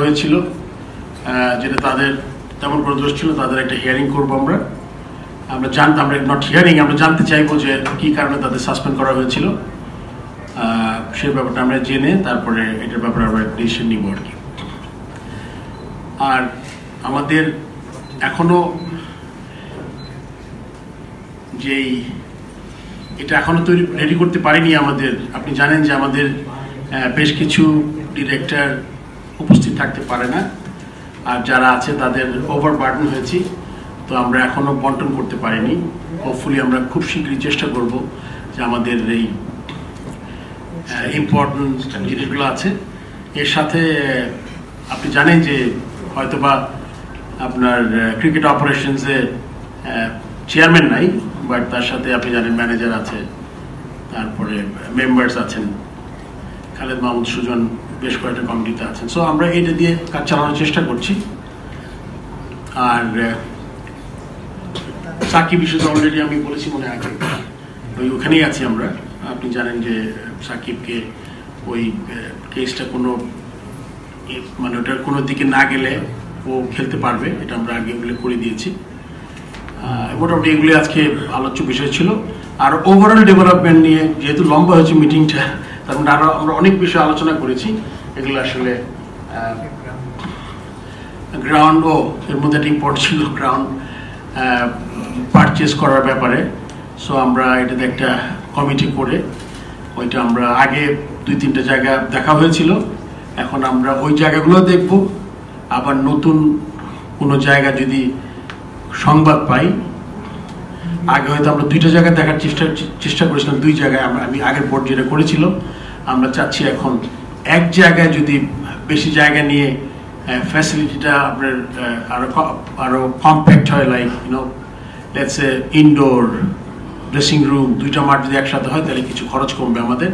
হয়েছিল, যেটা তাদের তেমন কোনো দোষ ছিল। তাদের একটা হিয়ারিং করবো আমরা নট হিয়ারিং, আমরা জানতে চাইবো যে কী কারণে তাদের সাসপেন্ড করা হয়েছিল। সেই ব্যাপারটা আমরা জেনে তারপরে এটার ব্যাপারে আমরা ডিসিশন নিব আর কি। আর আমাদের এখনো এটা এখনো তৈরি রেডি করতে পারিনি আমাদের। আপনি জানেন যে আমাদের বেশ কিছু ডিরেক্টর উপস্থিত থাকতে পারে না, আর যারা আছে তাদের ওভারবার্ডেন হয়েছি, তো আমরা এখনো বন্টন করতে পারিনি। হোপফুলি আমরা খুব শীঘ্রই চেষ্টা করব যে আমাদের এই ইম্পর্টেন্ট জিনিসগুলো আছে। এর সাথে আপনি জানেন যে হয়তোবা আপনার ক্রিকেট অপারেশনসে চেয়ারম্যান নাই, বাট তার সাথে আপনি জানেন ম্যানেজার আছে, তারপরে মেম্বার্স আছেন, খালেদ মাহমুদ সুজন বেশ কয়েকটা কমিটিতে আছেন। সো আমরা এটা দিয়ে কাজ চালানোর চেষ্টা করছি। আর সাকিব ইস্যুতে অলরেডি আমি বলেছি মনে আগে, ওখানেই আছি আমরা। আপনি জানেন যে সাকিবকে ওই কেসটা ওটার কোনো দিকে না গেলে ও খেলতে পারবে, এটা আমরা আগে এগুলো করে দিয়েছি। মোটামুটি এগুলি আজকে আলোচ্য বিষয় ছিল। আর ওভারঅল ডেভেলপমেন্ট নিয়ে যেহেতু লম্বা হয়েছে মিটিংটা, তার মানে আরও আমরা অনেক বিষয় আলোচনা করেছি। এগুলো আসলে গ্রাউন্ড এর মধ্যে একটা ইম্পর্টেন্ট ছিল গ্রাউন্ড পারচেস করার ব্যাপারে। সো আমরা এটাতে একটা কমিটি করে ওইটা আমরা আগে 2-3টা জায়গা দেখা হয়েছিল, এখন আমরা ওই জায়গাগুলো দেখব। আবার নতুন কোনো জায়গা যদি সংবাদ পাই, আগে হয়তো আমরা 2টা জায়গা দেখার চেষ্টা করেছিলাম, 2 জায়গায় আমি আগের বোর্ড যেটা করেছিল, আমরা চাচ্ছি এখন এক জায়গায় যদি বেশি জায়গা নিয়ে ফ্যাসিলিটিটা আপনার আরো কম্প্যাক্ট হয়, like let's say indoor dressing room, 2টা মাঠ যদি একসাথে হয় তাহলে কিছু খরচ কমবে আমাদের।